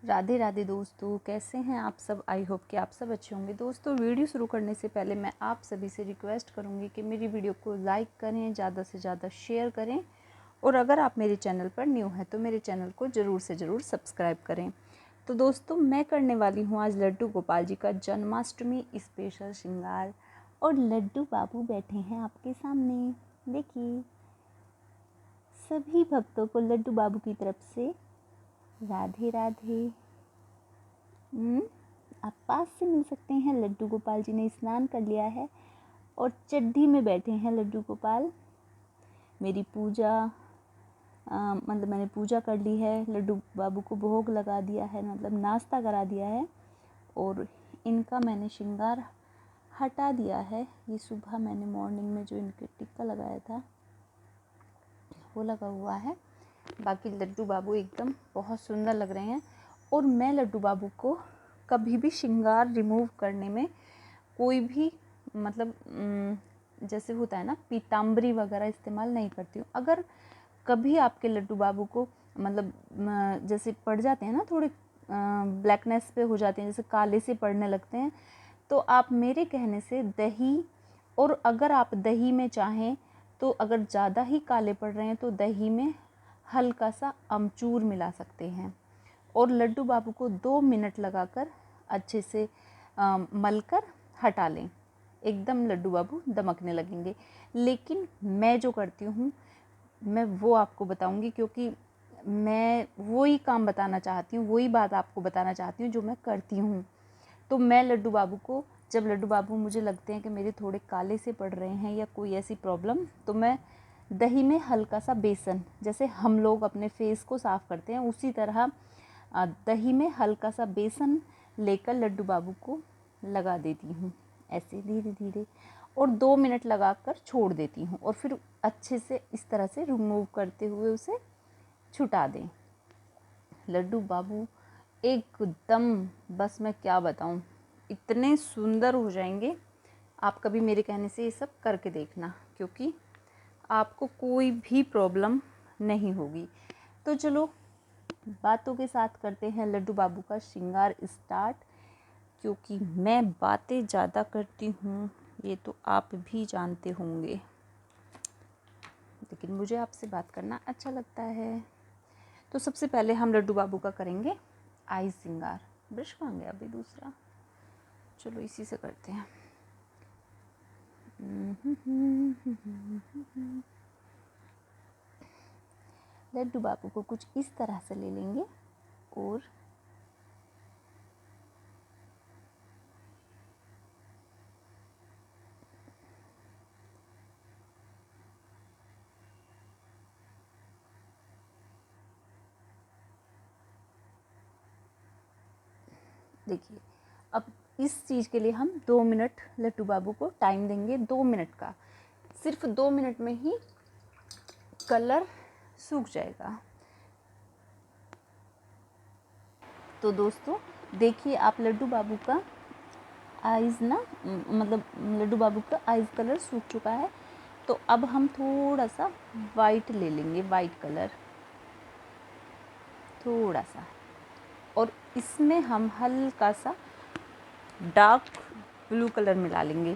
राधे राधे दोस्तों, कैसे हैं आप सब। आई होप कि आप सब अच्छे होंगे। दोस्तों, वीडियो शुरू करने से पहले मैं आप सभी से रिक्वेस्ट करूंगी कि मेरी वीडियो को लाइक करें, ज़्यादा से ज़्यादा शेयर करें और अगर आप मेरे चैनल पर न्यू हैं तो मेरे चैनल को ज़रूर से ज़रूर सब्सक्राइब करें। तो दोस्तों, मैं करने वाली हूँ आज लड्डू गोपाल जी का जन्माष्टमी स्पेशल श्रृंगार और लड्डू बाबू बैठे हैं आपके सामने। देखिए, सभी भक्तों को लड्डू बाबू की तरफ से राधे राधे। आप पास से मिल सकते हैं। लड्डू गोपाल जी ने स्नान कर लिया है और चड्ढी में बैठे हैं लड्डू गोपाल। मेरी पूजा मतलब मैंने पूजा कर ली है, लड्डू बाबू को भोग लगा दिया है, मतलब नाश्ता करा दिया है और इनका मैंने श्रृंगार हटा दिया है। ये सुबह मैंने मॉर्निंग में जो इनके टिक्का लगाया था वो लगा हुआ है। बाकी लड्डू बाबू एकदम बहुत सुंदर लग रहे हैं और मैं लड्डू बाबू को कभी भी श्रृंगार रिमूव करने में कोई भी मतलब जैसे होता है ना पीताम्बरी वगैरह इस्तेमाल नहीं करती हूँ। अगर कभी आपके लड्डू बाबू को मतलब जैसे पड़ जाते हैं ना, थोड़े ब्लैकनेस पे हो जाते हैं, जैसे काले से पड़ने लगते हैं, तो आप मेरे कहने से दही, और अगर आप दही में चाहें तो अगर ज़्यादा ही काले पड़ रहे हैं तो दही में हल्का सा अमचूर मिला सकते हैं और लड्डू बाबू को 2 मिनट लगाकर अच्छे से मलकर हटा लें। एकदम लड्डू बाबू दमकने लगेंगे। लेकिन मैं जो करती हूँ मैं वो आपको बताऊँगी, क्योंकि मैं वही काम बताना चाहती हूँ, वही बात आपको बताना चाहती हूँ जो मैं करती हूँ। तो मैं लड्डू बाबू को, जब लड्डू बाबू मुझे लगते हैं कि मेरे थोड़े काले से पड़ रहे हैं या कोई ऐसी प्रॉब्लम, तो मैं दही में हल्का सा बेसन, जैसे हम लोग अपने फेस को साफ़ करते हैं उसी तरह दही में हल्का सा बेसन लेकर लड्डू बाबू को लगा देती हूँ ऐसे धीरे धीरे और 2 मिनट लगाकर छोड़ देती हूँ और फिर अच्छे से इस तरह से रिमूव करते हुए उसे छुटा दें। लड्डू बाबू एकदम, बस मैं क्या बताऊँ, इतने सुंदर हो जाएंगे। आप कभी मेरे कहने से ये सब करके देखना, क्योंकि आपको कोई भी प्रॉब्लम नहीं होगी। तो चलो बातों के साथ करते हैं लड्डू बाबू का श्रृंगार स्टार्ट, क्योंकि मैं बातें ज़्यादा करती हूँ ये तो आप भी जानते होंगे, लेकिन मुझे आपसे बात करना अच्छा लगता है। तो सबसे पहले हम लड्डू बाबू का करेंगे आई श्रृंगार। ब्रश कहाँ गया अभी दूसरा, चलो इसी से करते हैं। लड्डू बाबू को कुछ इस तरह से ले लेंगे और देखिए, अब इस चीज़ के लिए हम 2 मिनट लड्डू बाबू को टाइम देंगे। 2 मिनट का, सिर्फ 2 मिनट में ही कलर सूख जाएगा। तो दोस्तों देखिए, आप लड्डू बाबू का आइज़ ना मतलब लड्डू बाबू का आइज़ कलर सूख चुका है। तो अब हम थोड़ा सा वाइट ले लेंगे, वाइट कलर थोड़ा सा, और इसमें हम हल्का सा डार्क ब्लू कलर मिला लेंगे,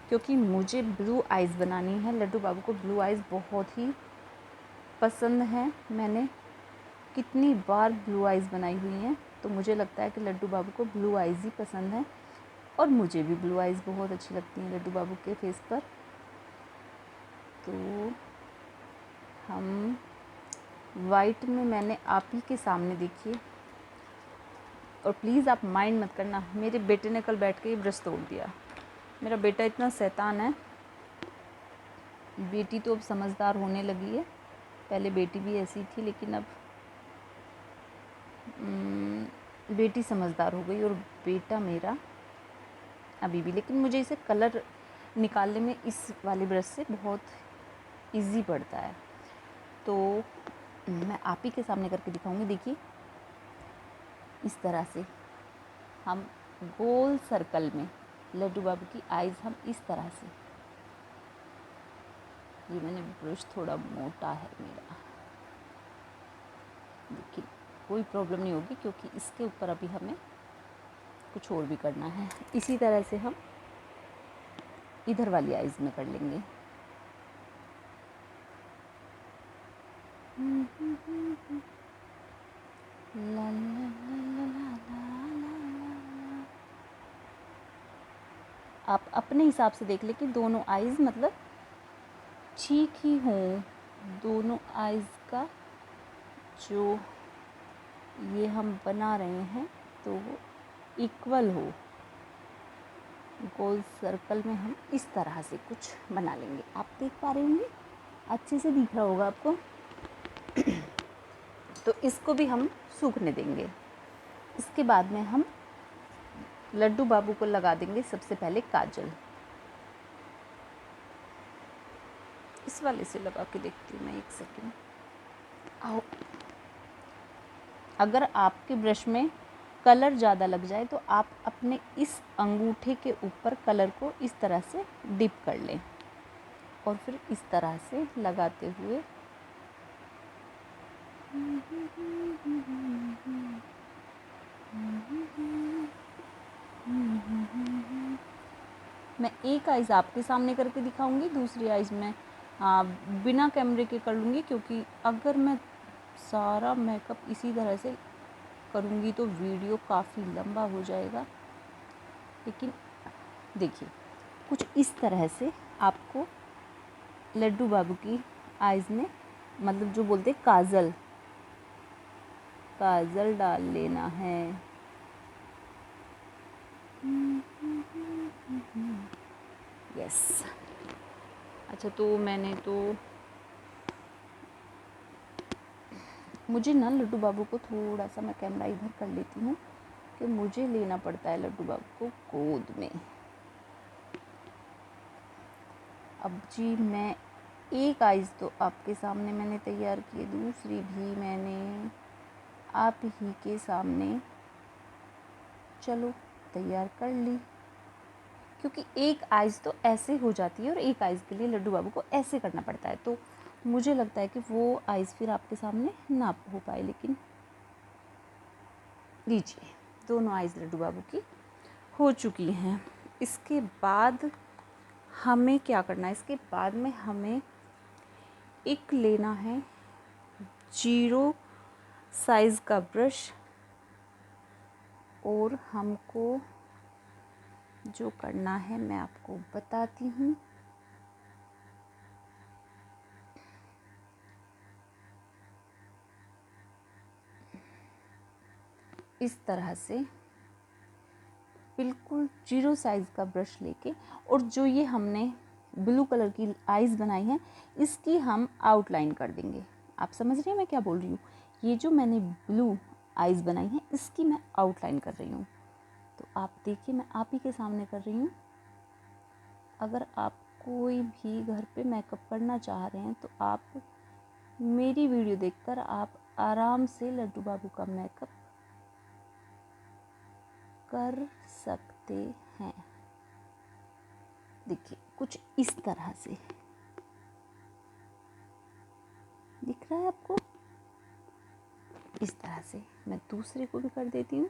क्योंकि मुझे ब्लू आइज़ बनानी है। लड्डू बाबू को ब्लू आइज़ बहुत ही पसंद है। मैंने कितनी बार ब्लू आइज़ बनाई हुई हैं, तो मुझे लगता है कि लड्डू बाबू को ब्लू आइज़ ही पसंद है और मुझे भी ब्लू आइज़ बहुत अच्छी लगती हैं लड्डू बाबू के फेस पर। तो हम वाइट में मैंने आप ही के सामने, देखिए, और प्लीज़ आप माइंड मत करना, मेरे बेटे ने कल बैठ के ही ब्रश तोड़ दिया। मेरा बेटा इतना शैतान है। बेटी तो अब समझदार होने लगी है, पहले बेटी भी ऐसी थी, लेकिन अब बेटी समझदार हो गई और बेटा मेरा अभी भी। लेकिन मुझे इसे कलर निकालने में इस वाले ब्रश से बहुत इजी पड़ता है। तो मैं आप ही के सामने करके दिखाऊंगी। देखिए, इस तरह से हम गोल सर्कल में लड्डू बाबू की आइज़ हम इस तरह से, ये मैंने ब्रश थोड़ा मोटा है मेरा, देखिए कोई प्रॉब्लम नहीं होगी, क्योंकि इसके ऊपर अभी हमें कुछ और भी करना है। इसी तरह से हम इधर वाली आइज़ में कर लेंगे। ला ला ला ला ला। आप अपने हिसाब से देख लें कि दोनों आइज़ मतलब ठीक ही हों, दोनों आइज़ का जो ये हम बना रहे हैं तो वो इक्वल हो। गोल सर्कल में हम इस तरह से कुछ बना लेंगे। आप देख पा रहे होंगे, अच्छे से दिख रहा होगा आपको। तो इसको भी हम सूखने देंगे। इसके बाद में हम लड्डू बाबू को लगा देंगे सबसे पहले काजल। इस वाले से लगा के देखती हूँ मैं, एक सेकेंड। आओ, अगर आपके ब्रश में कलर ज़्यादा लग जाए तो आप अपने इस अंगूठे के ऊपर कलर को इस तरह से डिप कर लें और फिर इस तरह से लगाते हुए मैं एक आइज़ आपके सामने करके दिखाऊंगी, दूसरी आइज़ में बिना कैमरे के कर लूँगी, क्योंकि अगर मैं सारा मेकअप इसी तरह से करूँगी तो वीडियो काफ़ी लंबा हो जाएगा। लेकिन देखिए, कुछ इस तरह से आपको लड्डू बाबू की आइज़ में मतलब जो बोलते काजल डाल लेना है। यस। अच्छा, तो मुझे ना लड्डू बाबू को थोड़ा सा मैं कैमरा इधर कर लेती हूँ कि मुझे लेना पड़ता है लड्डू बाबू को गोद में। अब जी मैं एक आइज़ तो आपके सामने मैंने तैयार की, दूसरी भी मैंने आप ही के सामने चलो तैयार कर ली, क्योंकि एक आइज़ तो ऐसे हो जाती है और एक आइज़ के लिए लड्डू बाबू को ऐसे करना पड़ता है। तो मुझे लगता है कि वो आइज़ फिर आपके सामने ना हो पाए। लेकिन लीजिए, दोनों आइज़ लड्डू बाबू की हो चुकी हैं। इसके बाद हमें क्या करना है? इसके बाद में हमें एक लेना है 0 साइज़ का ब्रश और हमको जो करना है मैं आपको बताती हूँ। इस तरह से बिल्कुल 0 साइज़ का ब्रश लेके, और जो ये हमने ब्लू कलर की आइज़ बनाई हैं इसकी हम आउटलाइन कर देंगे। आप समझ रहे हैं मैं क्या बोल रही हूँ? ये जो मैंने ब्लू आइज़ बनाई हैं इसकी मैं आउटलाइन कर रही हूँ। तो आप देखिए, मैं आप ही के सामने कर रही हूँ। अगर आप कोई भी घर पे मेकअप करना चाह रहे हैं तो आप मेरी वीडियो देखकर आप आराम से लड्डू बाबू का मेकअप कर सकते हैं। देखिए, कुछ इस तरह से दिख रहा है आपको। इस तरह से मैं दूसरे को भी कर देती हूँ।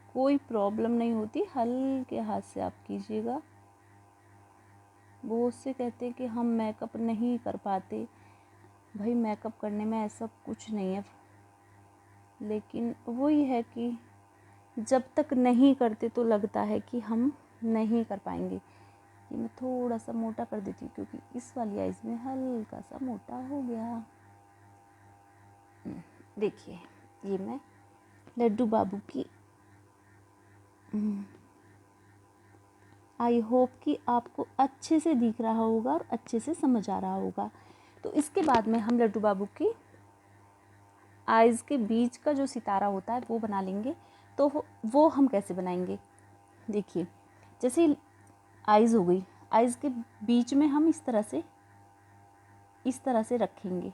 कोई प्रॉब्लम नहीं होती, हल्के हाथ से आप कीजिएगा। बहुत से कहते हैं कि हम मेकअप नहीं कर पाते। भाई, मेकअप करने में ऐसा कुछ नहीं है, लेकिन वही है कि जब तक नहीं करते तो लगता है कि हम नहीं कर पाएंगे। ये मैं थोड़ा सा मोटा कर देती हूँ क्योंकि इस वाली आइज़ में हल्का सा मोटा हो गया। देखिए, ये मैं लड्डू बाबू की आई होप कि आपको अच्छे से दिख रहा होगा और अच्छे से समझ आ रहा होगा। तो इसके बाद में हम लड्डू बाबू की आइज़ के बीच का जो सितारा होता है वो बना लेंगे। तो वो हम कैसे बनाएंगे? देखिए, जैसे आइज़ हो गई, आइज़ के बीच में हम इस तरह से रखेंगे,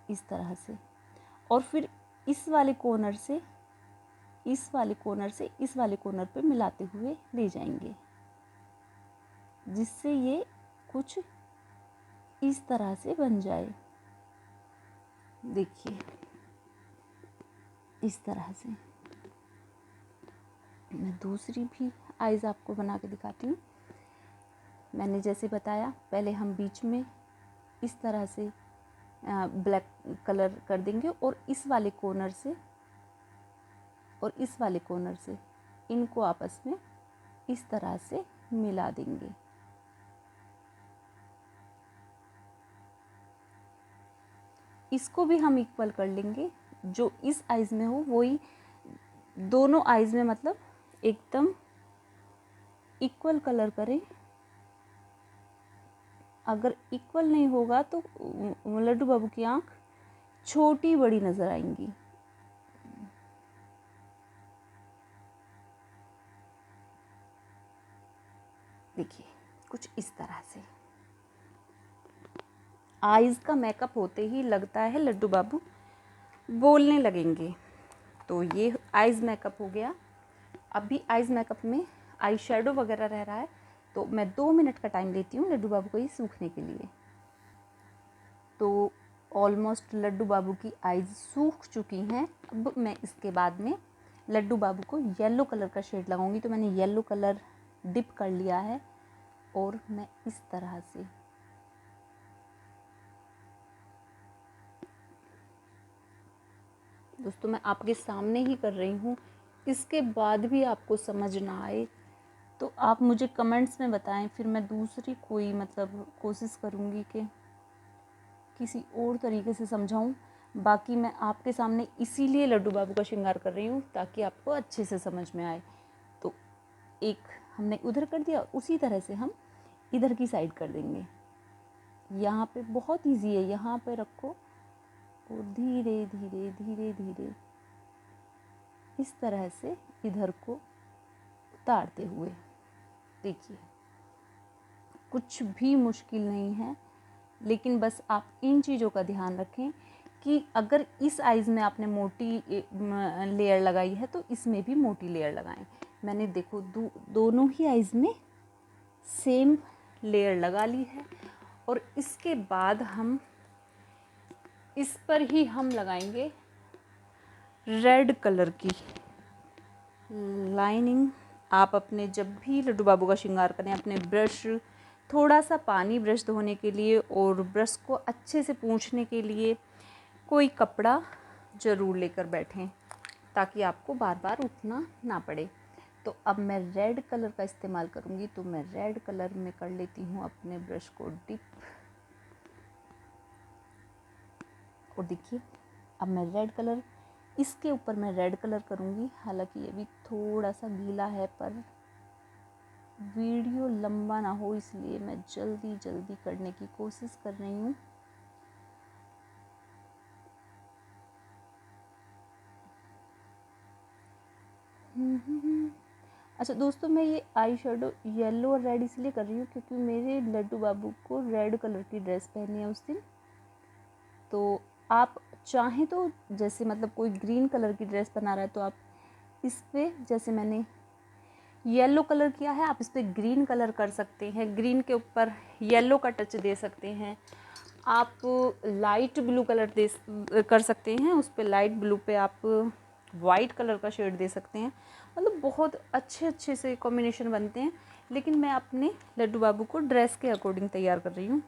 इस तरह से, और फिर इस वाले कॉर्नर से इस वाले कॉर्नर से इस वाले कॉर्नर पे मिलाते हुए ले जाएंगे, जिससे ये कुछ इस तरह से बन जाए। देखिए इस तरह से। मैं दूसरी भी आइज़ आपको बना के दिखाती हूँ। मैंने जैसे बताया, पहले हम बीच में इस तरह से ब्लैक कलर कर देंगे और इस वाले कॉर्नर से और इस वाले कॉर्नर से इनको आपस में इस तरह से मिला देंगे। इसको भी हम इक्वल कर लेंगे, जो इस आइज़ में हो वही दोनों आइज़ में, मतलब एकदम इक्वल कलर करें। अगर इक्वल नहीं होगा तो लड्डू बाबू की आँख छोटी बड़ी नज़र आएंगी। देखिए कुछ इस तरह से। आइज़ का मेकअप होते ही लगता है लड्डू बाबू बोलने लगेंगे। तो ये आइज़ मेकअप हो गया। अभी आइज़ मेकअप में आई शेडो वगैरह रह रहा है, तो मैं 2 मिनट का टाइम लेती हूँ लड्डू बाबू को ये सूखने के लिए। तो ऑलमोस्ट लड्डू बाबू की आइज़ सूख चुकी हैं। अब मैं इसके बाद में लड्डू बाबू को येलो कलर का शेड लगाऊंगी। तो मैंने येलो कलर डिप कर लिया है और मैं इस तरह से दोस्तों मैं आपके सामने ही कर रही हूँ। इसके बाद भी आपको समझ ना आए तो आप मुझे कमेंट्स में बताएं, फिर मैं दूसरी कोई मतलब कोशिश करूँगी कि किसी और तरीके से समझाऊँ। बाकी मैं आपके सामने इसीलिए लड्डू बाबू का श्रृंगार कर रही हूँ ताकि आपको अच्छे से समझ में आए। तो एक हमने उधर कर दिया, उसी तरह से हम इधर की साइड कर देंगे। यहाँ पे बहुत इजी है, यहाँ पे रखो और धीरे धीरे धीरे धीरे इस तरह से इधर को उतारते हुए। देखिए कुछ भी मुश्किल नहीं है, लेकिन बस आप इन चीज़ों का ध्यान रखें कि अगर इस आइज़ में आपने मोटी लेयर लगाई है तो इसमें भी मोटी लेयर लगाएं। मैंने देखो दोनों ही आइज़ में सेम लेयर लगा ली है और इसके बाद हम इस पर ही हम लगाएंगे रेड कलर की लाइनिंग। आप अपने जब भी लड्डू बाबू का श्रृंगार करें, अपने ब्रश, थोड़ा सा पानी ब्रश धोने के लिए और ब्रश को अच्छे से पोंछने के लिए कोई कपड़ा ज़रूर लेकर बैठें ताकि आपको बार बार उठना ना पड़े। तो अब मैं रेड कलर का इस्तेमाल करूँगी। तो मैं रेड कलर में कर लेती हूँ अपने ब्रश को डिप। और देखिए अब मैं रेड कलर, इसके ऊपर मैं रेड कलर करूँगी। हालांकि ये भी थोड़ा सा गीला है, पर वीडियो लंबा ना हो इसलिए मैं जल्दी जल्दी करने की कोशिश कर रही हूँ। अच्छा दोस्तों, मैं ये आई शेडो येलो और रेड इसलिए कर रही हूँ क्योंकि मेरे लड्डू बाबू को रेड कलर की ड्रेस पहनी है उस दिन। तो आप चाहें तो जैसे मतलब कोई ग्रीन कलर की ड्रेस बना रहा है तो आप इस पे, जैसे मैंने येलो कलर किया है, आप इस पर ग्रीन कलर कर सकते हैं। ग्रीन के ऊपर येलो का टच दे सकते हैं। आप लाइट ब्लू कलर कर सकते हैं, उस पर लाइट ब्लू पे आप वाइट कलर का शेड दे सकते हैं। मतलब बहुत अच्छे अच्छे से कॉम्बिनेशन बनते हैं। लेकिन मैं अपने लड्डू बाबू को ड्रेस के अकॉर्डिंग तैयार कर रही हूँ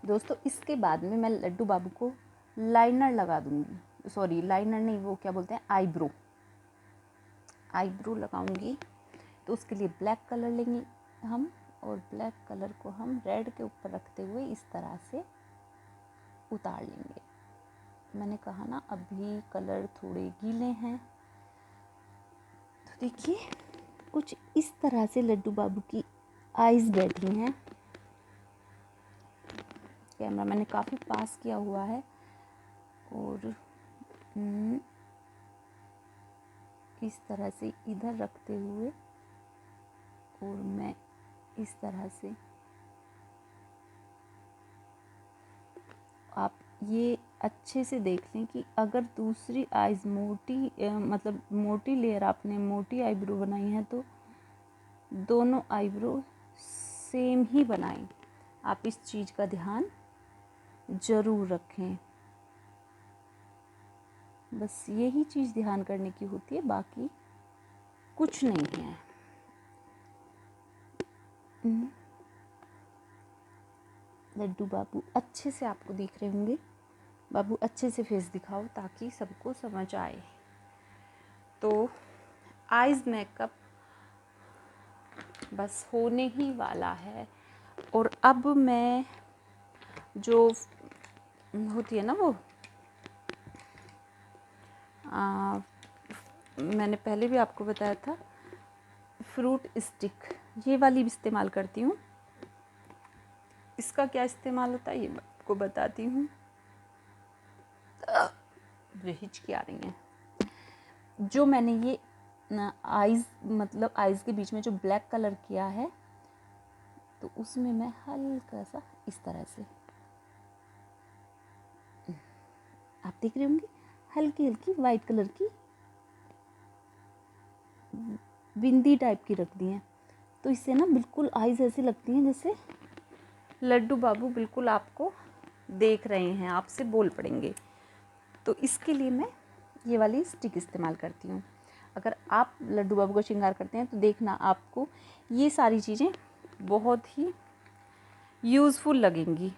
दोस्तों। इसके बाद में मैं लड्डू बाबू को लाइनर लगा दूँगी। सॉरी लाइनर नहीं, वो क्या बोलते हैं, आईब्रो। आईब्रो लगाऊंगी। तो उसके लिए ब्लैक कलर लेंगे हम और ब्लैक कलर को हम रेड के ऊपर रखते हुए इस तरह से उतार लेंगे। मैंने कहा ना अभी कलर थोड़े गीले हैं। तो देखिए कुछ इस तरह से लड्डू बाबू की आईज बैठी हैं। कैमरा मैंने काफ़ी पास किया हुआ है और इस तरह से इधर रखते हुए और मैं इस तरह से, आप ये अच्छे से देख लें कि अगर दूसरी आइज़ मोटी मतलब मोटी लेयर आपने मोटी आईब्रो बनाई है तो दोनों आईब्रो सेम ही बनाएं। आप इस चीज़ का ध्यान ज़रूर रखें। बस यही चीज़ ध्यान करने की होती है, बाकी कुछ नहीं है। लड्डू बाबू अच्छे से आपको दिख रहे होंगे। बाबू अच्छे से फेस दिखाओ ताकि सबको समझ आए। तो आइज़ मेकअप बस होने ही वाला है। और अब मैं जो होती है ना वो मैंने पहले भी आपको बताया था फ्रूट स्टिक, ये वाली भी इस्तेमाल करती हूँ। इसका क्या इस्तेमाल होता है ये मैं आपको बताती हूँ। हिचकी आ रही है। जो मैंने ये आइज़ मतलब आइज़ के बीच में जो ब्लैक कलर किया है तो उसमें मैं हल्का सा इस तरह से, आप देख रहे होंगे, हल्की हल्की वाइट कलर की बिंदी टाइप की रख दी है। तो इससे ना बिल्कुल आइज़ ऐसी लगती हैं जैसे लड्डू बाबू बिल्कुल आपको देख रहे हैं, आपसे बोल पड़ेंगे। तो इसके लिए मैं ये वाली स्टिक इस्तेमाल करती हूँ। अगर आप लड्डू बाबू का श्रृंगार करते हैं तो देखना आपको ये सारी चीज़ें बहुत ही यूज़फुल लगेंगी।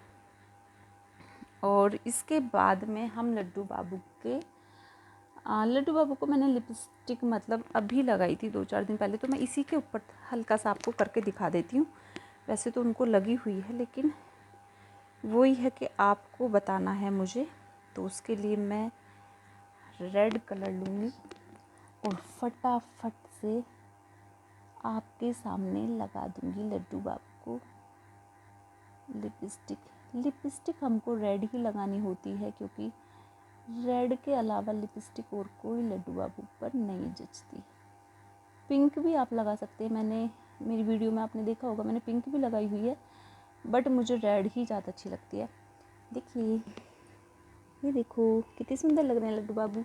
और इसके बाद में हम लड्डू बाबू को मैंने लिपस्टिक मतलब अभी लगाई थी 2-4 दिन पहले, तो मैं इसी के ऊपर हल्का सा आपको करके दिखा देती हूँ। वैसे तो उनको लगी हुई है, लेकिन वही है कि आपको बताना है मुझे। तो उसके लिए मैं रेड कलर लूँगी और फटाफट से आपके सामने लगा दूँगी लड्डू बाबू को लिपस्टिक हमको रेड ही लगानी होती है, क्योंकि रेड के अलावा लिपस्टिक और कोई लड्डू बाबू पर नहीं जचती। पिंक भी आप लगा सकते हैं, मैंने मेरी वीडियो में आपने देखा होगा मैंने पिंक भी लगाई हुई है, बट मुझे रेड ही ज़्यादा अच्छी लगती है। देखिए, ये देखो कितने सुंदर लग रहे हैं लड्डू बाबू।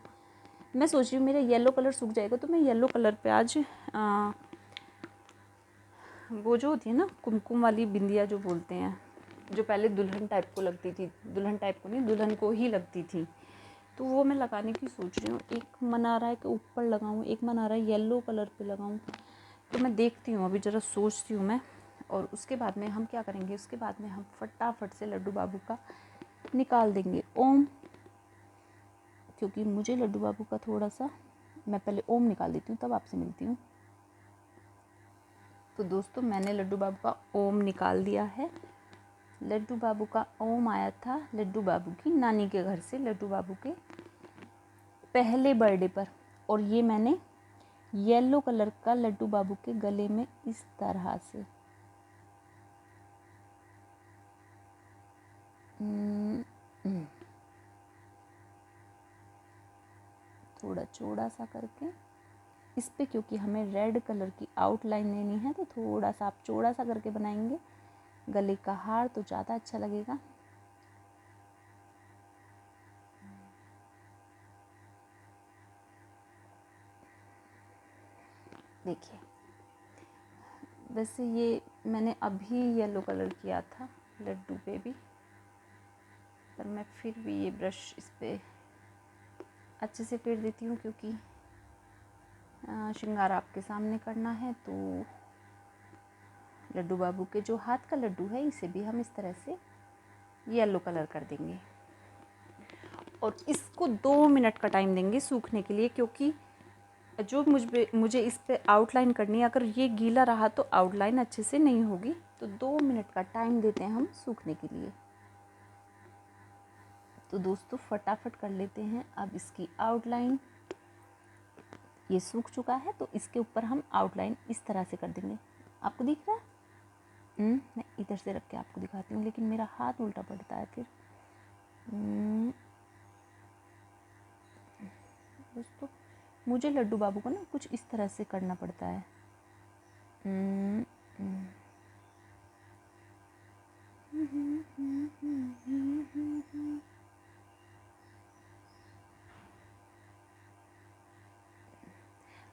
मैं सोच रही हूँ मेरा येलो कलर सूख जाएगा तो मैं येलो कलर पे आज वो जो होती है ना कुमकुम वाली बिंदिया जो बोलते हैं, जो पहले दुल्हन टाइप को लगती थी, दुल्हन टाइप को नहीं दुल्हन को ही लगती थी, तो वो मैं लगाने की सोच रही हूँ। एक मन आ रहा है कि ऊपर लगाऊँ, एक मन आ रहा है येलो कलर पे लगाऊँ। तो मैं देखती हूँ, अभी ज़रा सोचती हूँ मैं। और उसके बाद में हम क्या करेंगे, उसके बाद में हम फटाफट से लड्डू बाबू का निकाल देंगे ओम, क्योंकि मुझे लड्डू बाबू का थोड़ा सा, मैं पहले ओम निकाल देती हूँ तब आपसे मिलती हूँ। तो दोस्तों मैंने लड्डू बाबू का ओम निकाल दिया है। लड्डू बाबू का ओम आया था लड्डू बाबू की नानी के घर से, लड्डू बाबू के पहले बर्थडे पर। और ये मैंने येलो कलर का लड्डू बाबू के गले में इस तरह से थोड़ा चौड़ा सा करके इस पे, क्योंकि हमें रेड कलर की आउटलाइन लेनी है तो थोड़ा सा आप चौड़ा सा करके बनाएंगे गले का हार तो ज़्यादा अच्छा लगेगा। देखिए, वैसे ये मैंने अभी येलो कलर किया था लड्डू पे भी, पर मैं फिर भी ये ब्रश इस पर अच्छे से फेर देती हूँ, क्योंकि श्रृंगार आपके सामने करना है। तो लड्डू बाबू के जो हाथ का लड्डू है इसे भी हम इस तरह से येलो कलर कर देंगे और इसको 2 मिनट का टाइम देंगे सूखने के लिए, क्योंकि जो मुझे इस पे आउटलाइन करनी है, अगर ये गीला रहा तो आउटलाइन अच्छे से नहीं होगी। तो 2 मिनट का टाइम देते हैं हम सूखने के लिए। तो दोस्तों फटाफट कर लेते हैं अब इसकी आउटलाइन। ये सूख चुका है तो इसके ऊपर हम आउटलाइन इस तरह से कर देंगे। आपको दिख रहा है? मैं इधर से रख के आपको दिखाती हूँ, लेकिन मेरा हाथ उल्टा पड़ता है फिर। दोस्तों मुझे लड्डू बाबू को ना कुछ इस तरह से करना पड़ता है।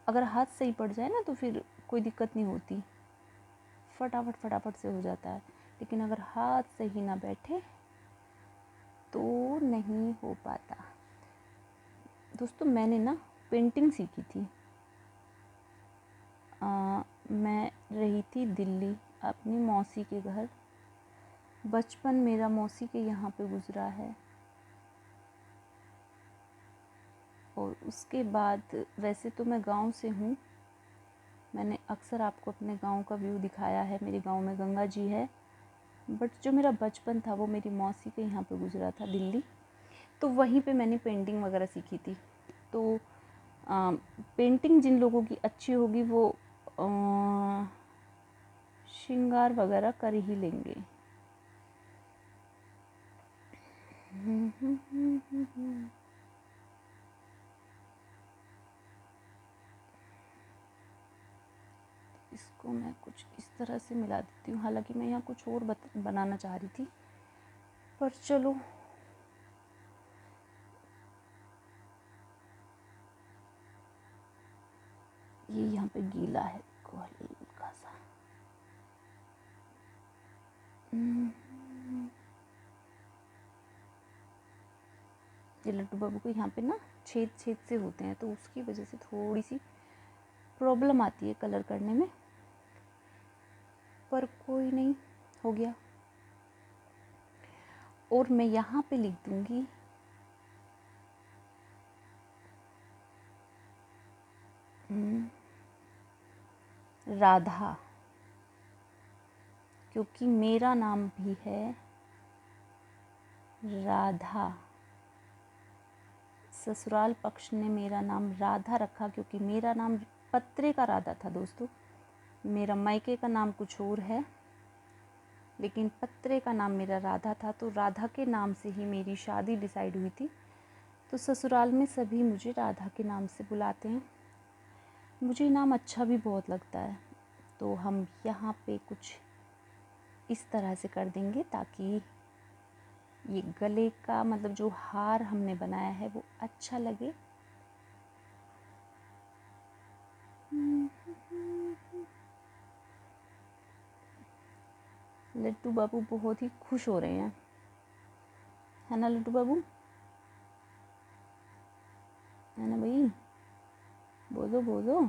अगर हाथ सही पड़ जाए ना तो फिर कोई दिक्कत नहीं होती, फटाफट से हो जाता है। लेकिन अगर हाथ सही ना बैठे तो नहीं हो पाता। दोस्तों मैंने ना पेंटिंग सीखी थी। मैं रही थी दिल्ली अपनी मौसी के घर। बचपन मेरा मौसी के यहाँ पे गुज़रा है। और उसके बाद वैसे तो मैं गांव से हूँ, मैंने अक्सर आपको अपने गांव का व्यू दिखाया है, मेरे गांव में गंगा जी है। बट जो मेरा बचपन था वो मेरी मौसी के यहाँ पे गुज़रा था दिल्ली, तो वहीं पे मैंने पेंटिंग वगैरह सीखी थी। तो पेंटिंग जिन लोगों की अच्छी होगी वो श्रृंगार वगैरह कर ही लेंगे। इसको मैं कुछ इस तरह से मिला देती हूँ, हालांकि मैं यहाँ कुछ और बनाना चाह रही थी, पर चलो। ये यहाँ पे गीला है, देखो हल्का सा। ये लड्डू बाबू को यहाँ पे ना छेद से होते हैं, तो उसकी वजह से थोड़ी सी प्रॉब्लम आती है कलर करने में, पर कोई नहीं, हो गया। और मैं यहाँ पे लिख दूँगी राधा, क्योंकि मेरा नाम भी है राधा। ससुराल पक्ष ने मेरा नाम राधा रखा क्योंकि मेरा नाम पत्रे का राधा था दोस्तों। मेरा मायके का नाम कुछ और है, लेकिन पत्रे का नाम मेरा राधा था, तो राधा के नाम से ही मेरी शादी डिसाइड हुई थी। तो ससुराल में सभी मुझे राधा के नाम से बुलाते हैं। मुझे नाम अच्छा भी बहुत लगता है, तो हम यहाँ पे कुछ इस तरह से कर देंगे ताकि ये गले का मतलब जो हार हमने बनाया है वो अच्छा लगे। लड्डू बाबू बहुत ही खुश हो रहे हैं, है ना लड्डू बाबू, है ना भाई, बोलो बोलो।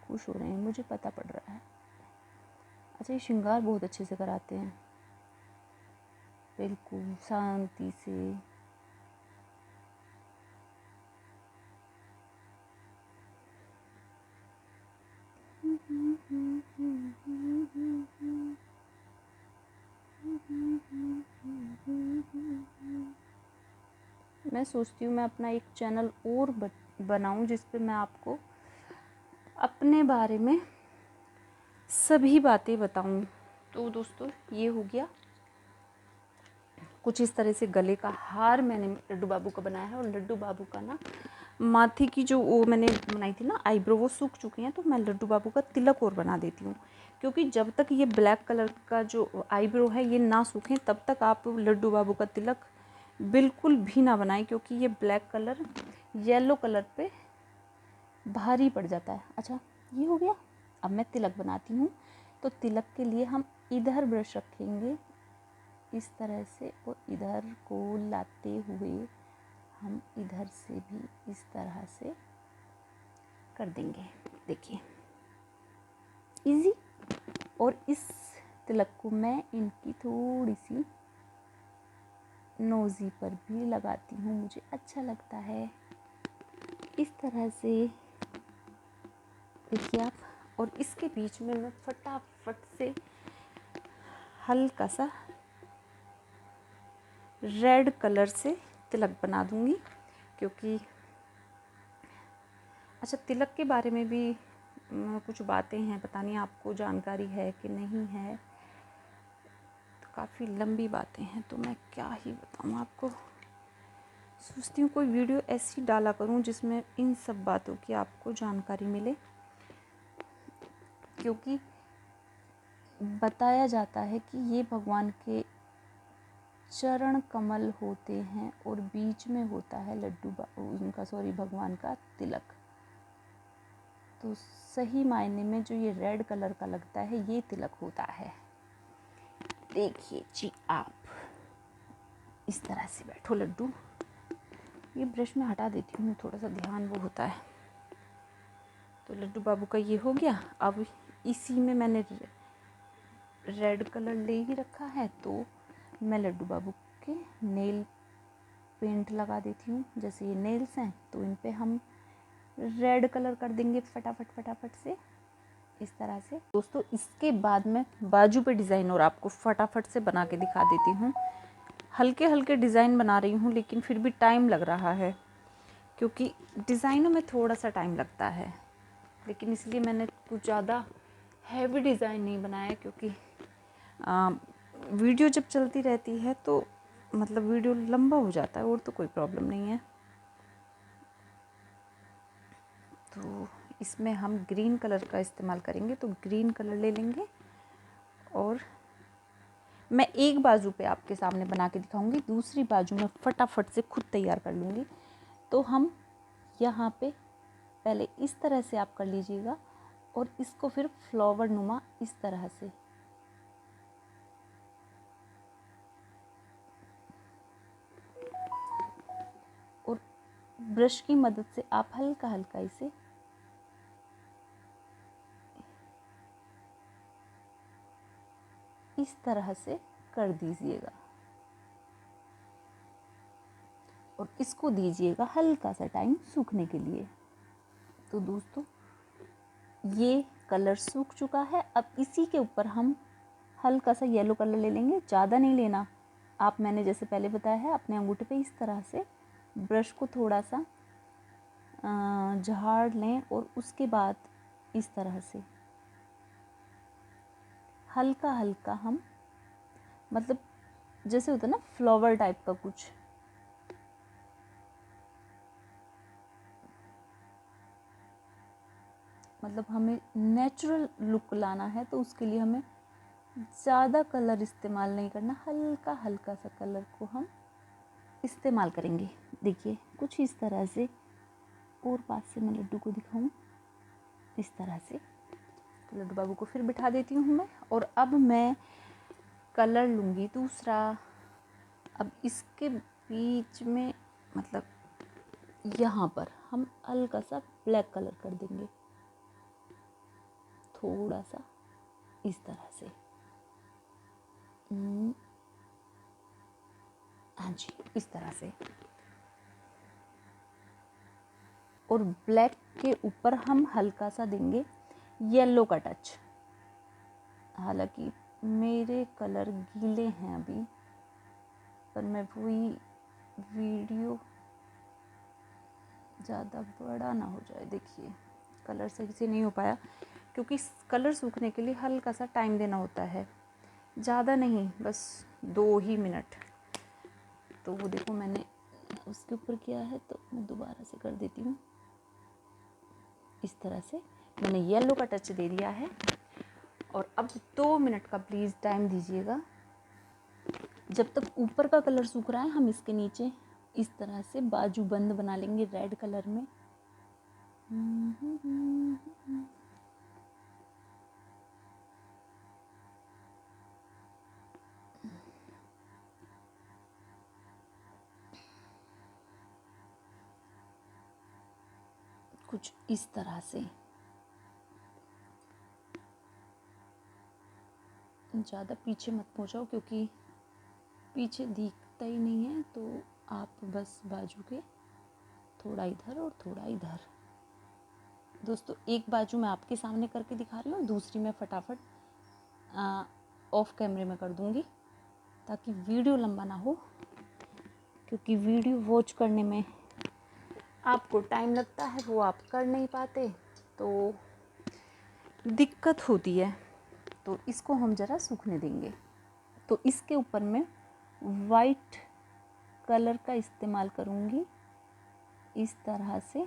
खुश हो रहे हैं, मुझे पता पड़ रहा है। अच्छा, ये श्रृंगार बहुत अच्छे से कराते हैं, बिल्कुल शांति से। मैं सोचती हूँ मैं अपना एक चैनल और बनाऊँ जिस पे मैं आपको अपने बारे में सभी बातें बताऊँ। तो दोस्तों ये हो गया, कुछ इस तरह से गले का हार मैंने लड्डू बाबू का बनाया है। और लड्डू बाबू का ना माथे की जो वो मैंने बनाई थी ना आईब्रो, वो सूख चुकी हैं, तो मैं लड्डू बाबू का तिलक और बना देती हूँ। क्योंकि जब तक ये ब्लैक कलर का जो आईब्रो है ये ना सूखें तब तक आप लड्डू बाबू का तिलक बिल्कुल भी ना बनाएं, क्योंकि ये ब्लैक कलर येलो कलर पे भारी पड़ जाता है। अच्छा ये हो गया, अब मैं तिलक बनाती हूँ। तो तिलक के लिए हम इधर ब्रश रखेंगे इस तरह से, और इधर को लाते हुए हम इधर से भी इस तरह से कर देंगे। देखिए इजी। और इस तिलक को मैं इनकी थोड़ी सी नोज़ी पर भी लगाती हूँ, मुझे अच्छा लगता है इस तरह से। देखिए आप, और इसके बीच में मैं फटाफट से हल्का सा रेड कलर से तिलक बना दूँगी, क्योंकि अच्छा तिलक के बारे में भी कुछ बातें हैं, पता नहीं आपको जानकारी है कि नहीं है, तो काफ़ी लंबी बातें हैं, तो मैं क्या ही बताऊँ आपको। सोचती हूँ कोई वीडियो ऐसी डाला करूँ जिसमें इन सब बातों की आपको जानकारी मिले, क्योंकि बताया जाता है कि ये भगवान के चरण कमल होते हैं और बीच में होता है लड्डू उनका भगवान का तिलक। तो सही मायने में जो ये रेड कलर का लगता है ये तिलक होता है। देखिए जी आप, इस तरह से बैठो लड्डू। ये ब्रश में हटा देती हूँ, थोड़ा सा ध्यान वो होता है। तो लड्डू बाबू का ये हो गया। अब इसी में मैंने रेड कलर ले ही रखा है, तो मैं लड्डू बाबू के नेल पेंट लगा देती हूँ। जैसे ये नेल्स हैं तो इन पे हम रेड कलर कर देंगे फटाफट से, इस तरह से। दोस्तों इसके बाद मैं बाजू पे डिज़ाइन और आपको फटाफट से बना के दिखा देती हूँ। हल्के हल्के डिज़ाइन बना रही हूँ, लेकिन फिर भी टाइम लग रहा है, क्योंकि डिज़ाइनों में थोड़ा सा टाइम लगता है। लेकिन इसलिए मैंने कुछ ज़्यादा हैवी डिज़ाइन नहीं बनाया, क्योंकि वीडियो जब चलती रहती है तो मतलब वीडियो लंबा हो जाता है, और तो कोई प्रॉब्लम नहीं है। तो इसमें हम ग्रीन कलर का इस्तेमाल करेंगे, तो ग्रीन कलर ले लेंगे। और मैं एक बाजू पे आपके सामने बना के दिखाऊंगी, दूसरी बाजू में फटाफट से खुद तैयार कर लूँगी। तो हम यहाँ पे पहले इस तरह से आप कर लीजिएगा, और इसको फिर फ्लावर नुमा इस तरह से, और ब्रश की मदद से आप हल्का हल्का इसे इस तरह से कर दीजिएगा, और इसको दीजिएगा हल्का सा टाइम सूखने के लिए। तो दोस्तों ये कलर सूख चुका है। अब इसी के ऊपर हम हल्का सा येलो कलर ले लेंगे, ज़्यादा नहीं लेना। आप, मैंने जैसे पहले बताया है, अपने अंगूठे पे इस तरह से ब्रश को थोड़ा सा झाड़ लें, और उसके बाद इस तरह से हल्का हल्का हम, मतलब जैसे होता है ना फ्लावर टाइप का कुछ, मतलब हमें नेचुरल लुक लाना है, तो उसके लिए हमें ज़्यादा कलर इस्तेमाल नहीं करना, हल्का हल्का सा कलर को हम इस्तेमाल करेंगे। देखिए कुछ इस तरह से, और पास से मैं लड्डू को दिखाऊं, इस तरह से। तो लड्डू बाबू को फिर बिठा देती हूँ मैं, और अब मैं कलर लूँगी दूसरा। अब इसके बीच में, मतलब यहाँ पर हम हल्का सा ब्लैक कलर कर देंगे, थोड़ा सा इस तरह से। हाँ जी, इस तरह से। और ब्लैक के ऊपर हम हल्का सा देंगे येलो का टच। हालांकि मेरे कलर गीले हैं अभी, पर मैं वही वीडियो ज़्यादा बड़ा ना हो जाए। देखिए कलर सही से नहीं हो पाया, क्योंकि कलर सूखने के लिए हल्का सा टाइम देना होता है, ज़्यादा नहीं, बस 2 ही मिनट। तो वो देखो मैंने उसके ऊपर किया है, तो मैं दोबारा से कर देती हूँ। इस तरह से मैंने येलो का टच दे दिया है, और अब 2 मिनट का प्लीज़ टाइम दीजिएगा। जब तक ऊपर का कलर सूख रहा है, हम इसके नीचे इस तरह से बाजू बंद बना लेंगे रेड कलर में। कुछ इस तरह से, ज़्यादा पीछे मत पहुंचाओ, क्योंकि पीछे दिखता ही नहीं है। तो आप बस बाजू के थोड़ा इधर और थोड़ा इधर। दोस्तों एक बाजू मैं आपके सामने करके दिखा रही हूँ, दूसरी मैं फटाफट ऑफ कैमरे में कर दूँगी, ताकि वीडियो लंबा ना हो, क्योंकि वीडियो वॉच करने में आपको टाइम लगता है, वो आप कर नहीं पाते, तो दिक्कत होती है। तो इसको हम ज़रा सूखने देंगे। तो इसके ऊपर मैं वाइट कलर का इस्तेमाल करूँगी, इस तरह से।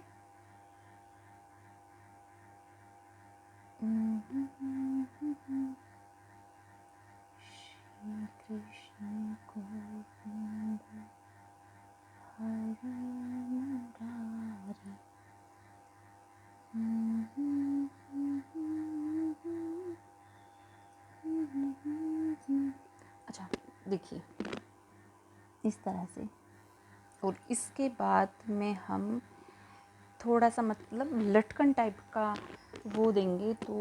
श्री कृष्ण गोविंद हरे मुरारी। देखिए इस तरह से। और इसके बाद में हम थोड़ा सा मतलब लटकन टाइप का वो देंगे। तो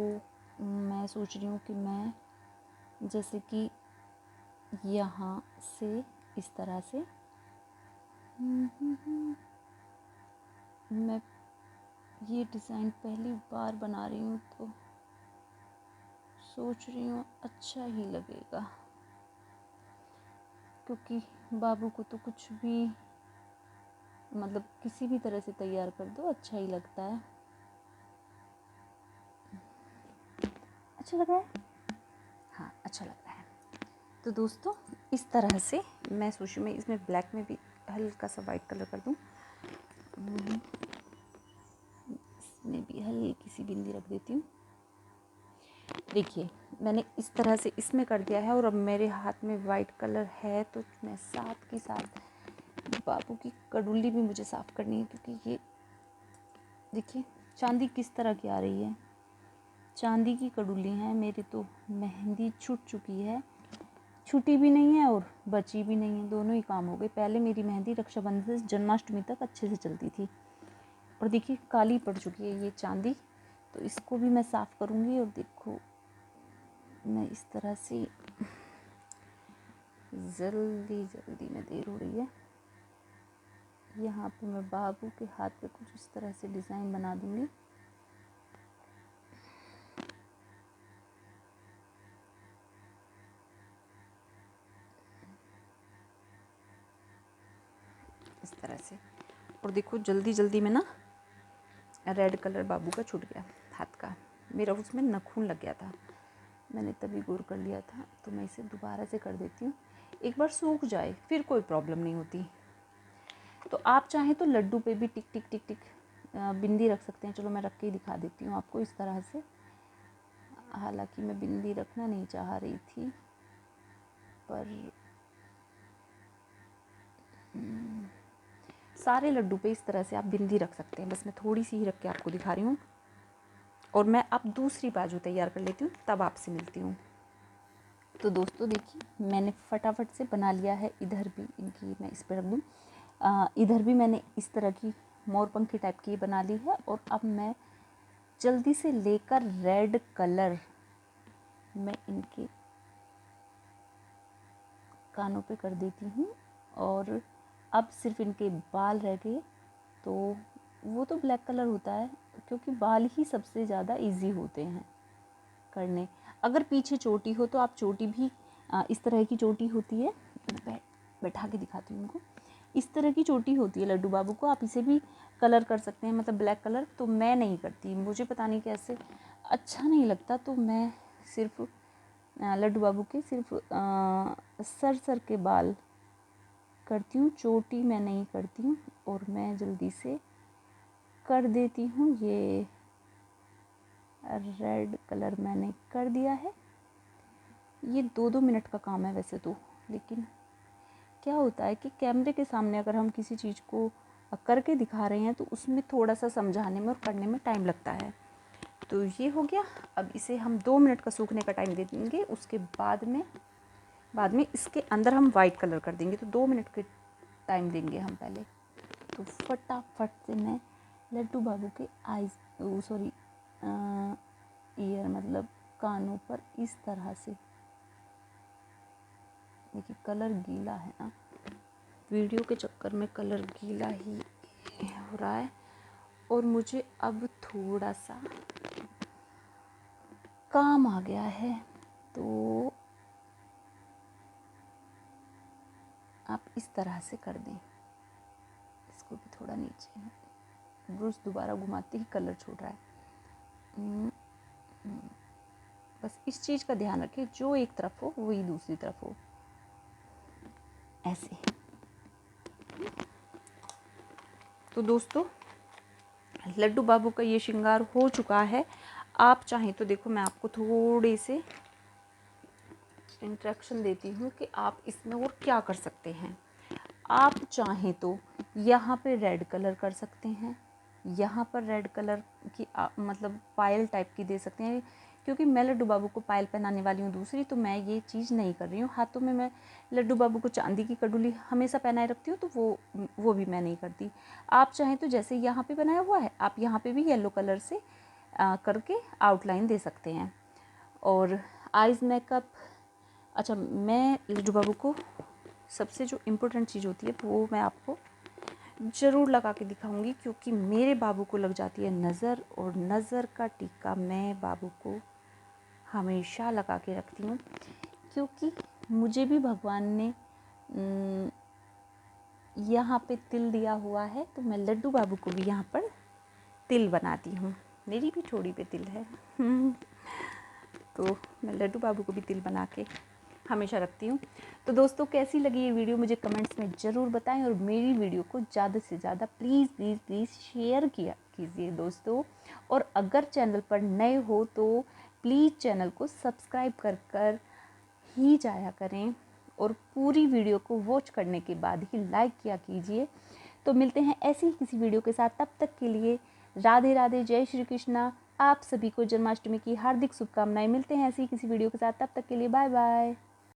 मैं सोच रही हूँ कि मैं जैसे कि यहाँ से इस तरह से मैं ये डिज़ाइन पहली बार बना रही हूँ, तो सोच रही हूँ अच्छा ही लगेगा, क्योंकि बाबू को तो कुछ भी मतलब किसी भी तरह से तैयार कर दो अच्छा ही लगता है। अच्छा लग रहा है? हाँ अच्छा लग रहा है। तो दोस्तों इस तरह से मैं सोचूं मैं इसमें ब्लैक में भी हल्का सा वाइट कलर कर दूं। इसमें भी हल्की सी बिंदी रख देती हूँ। देखिए मैंने इस तरह से इसमें कर दिया है और अब मेरे हाथ में वाइट कलर है, तो मैं साथ के साथ बाबू की कड़ुल्ली भी मुझे साफ़ करनी है, क्योंकि ये देखिए चांदी किस तरह की आ रही है। चांदी की कड़ुल्ली है मेरी, तो मेहंदी छूट चुकी है, छुटी भी नहीं है और बची भी नहीं है, दोनों ही काम हो गए। पहले मेरी मेहंदी रक्षाबंधन से जन्माष्टमी तक अच्छे से चलती थी, और देखिए काली पड़ चुकी है ये चांदी। तो इसको भी मैं साफ़ करूँगी। और देखो मैं इस तरह से जल्दी में देर हो रही है। यहाँ पे मैं बाबू के हाथ पे कुछ इस तरह से डिज़ाइन बना दूँगी। इस तरह से। और देखो जल्दी में ना रेड कलर बाबू का छूट गया हाथ का, मेरा उसमें नाखून लग गया था, मैंने तभी गौर कर लिया था। तो मैं इसे दोबारा से कर देती हूँ, एक बार सूख जाए फिर कोई प्रॉब्लम नहीं होती। तो आप चाहें तो लड्डू पे भी टिक टिक टिक टिक बिंदी रख सकते हैं। चलो मैं रख के ही दिखा देती हूँ आपको इस तरह से। हालांकि मैं बिंदी रखना नहीं चाह रही थी, पर सारे लड्डू पे इस तरह से आप बिंदी रख सकते हैं। बस मैं थोड़ी सी ही रख के आपको दिखा रही हूँ, और मैं अब दूसरी बाजू तैयार कर लेती हूँ, तब आपसे मिलती हूँ। तो दोस्तों देखिए मैंने फटाफट से बना लिया है। इधर भी इनकी मैं इस पर रख दूँ, इधर भी मैंने इस तरह की मोरपंखी टाइप की बना ली है। और अब मैं जल्दी से लेकर रेड कलर मैं इनके कानों पे कर देती हूँ। और अब सिर्फ इनके बाल रह गए, तो वो तो ब्लैक कलर होता है, क्योंकि बाल ही सबसे ज़्यादा इजी होते हैं करने। अगर पीछे चोटी हो तो आप चोटी भी इस तरह की चोटी होती है, बैठा के दिखाती हूँ उनको। इस तरह की चोटी होती है लड्डू बाबू को, आप इसे भी कलर कर सकते हैं, मतलब ब्लैक कलर। तो मैं नहीं करती, मुझे पता नहीं कैसे अच्छा नहीं लगता, तो मैं सिर्फ लड्डू बाबू के सिर्फ सर के बाल करती हूँ, चोटी मैं नहीं करती हूँ। और मैं जल्दी से कर देती हूँ। ये रेड कलर मैंने कर दिया है। ये 2-2 मिनट का काम है वैसे तो, लेकिन क्या होता है कि कैमरे के सामने अगर हम किसी चीज़ को करके दिखा रहे हैं तो उसमें थोड़ा सा समझाने में और करने में टाइम लगता है। तो ये हो गया। अब इसे हम 2 मिनट का सूखने का टाइम दे देंगे। उसके बाद में इसके अंदर हम वाइट कलर कर देंगे। तो 2 मिनट के टाइम देंगे हम पहले। तो फटाफट से मैं लड्डू बाबू के ईयर मतलब कानों पर इस तरह से, देखिए कलर गीला है ना, वीडियो के चक्कर में कलर गीला ही हो रहा है। और मुझे अब थोड़ा सा काम आ गया है, तो आप इस तरह से कर दें। इसको भी थोड़ा नीचे, ब्रश दोबारा घुमाते ही कलर छोड़ रहा है। बस इस चीज़ का ध्यान रखें, जो एक तरफ हो वही दूसरी तरफ हो, ऐसे। तो दोस्तों लड्डू बाबू का ये श्रृंगार हो चुका है। आप चाहें तो देखो मैं आपको थोड़े से इंस्ट्रक्शन देती हूँ कि आप इसमें और क्या कर सकते हैं। आप चाहें तो यहाँ पे रेड कलर कर सकते हैं, यहाँ पर रेड कलर की मतलब पायल टाइप की दे सकते हैं, क्योंकि मैं लड्डू बाबू को पायल पहनाने वाली हूँ दूसरी, तो मैं ये चीज़ नहीं कर रही हूँ। हाथों में मैं लड्डू बाबू को चांदी की कटोरी हमेशा पहनाए रखती हूँ, तो वो भी मैं नहीं करती। आप चाहें तो जैसे यहाँ पे बनाया हुआ है, आप यहाँ पे भी येलो कलर से करके आउटलाइन दे सकते हैं। और आइज़ मेकअप, अच्छा मैं लड्डू बाबू को सबसे जो इम्पोर्टेंट चीज़ होती है वो मैं आपको ज़रूर लगा के दिखाऊंगी, क्योंकि मेरे बाबू को लग जाती है नज़र, और नज़र का टीका मैं बाबू को हमेशा लगा के रखती हूँ। क्योंकि मुझे भी भगवान ने यहाँ पे तिल दिया हुआ है, तो मैं लड्डू बाबू को भी यहाँ पर तिल बनाती हूँ। मेरी भी थोड़ी पे तिल है तो मैं लड्डू बाबू को भी तिल बना के हमेशा रखती हूँ। तो दोस्तों कैसी लगी ये वीडियो मुझे कमेंट्स में ज़रूर बताएं, और मेरी वीडियो को ज़्यादा से ज़्यादा प्लीज़ शेयर किया कीजिए दोस्तों। और अगर चैनल पर नए हो तो प्लीज़ चैनल को सब्सक्राइब कर ही जाया करें, और पूरी वीडियो को वॉच करने के बाद ही लाइक किया कीजिए। तो मिलते हैं ऐसी ही किसी वीडियो के साथ, तब तक के लिए राधे राधे, जय श्री कृष्णा। आप सभी को जन्माष्टमी की हार्दिक शुभकामनाएं। मिलते हैं ऐसी ही किसी वीडियो के साथ, तब तक के लिए बाय बाय।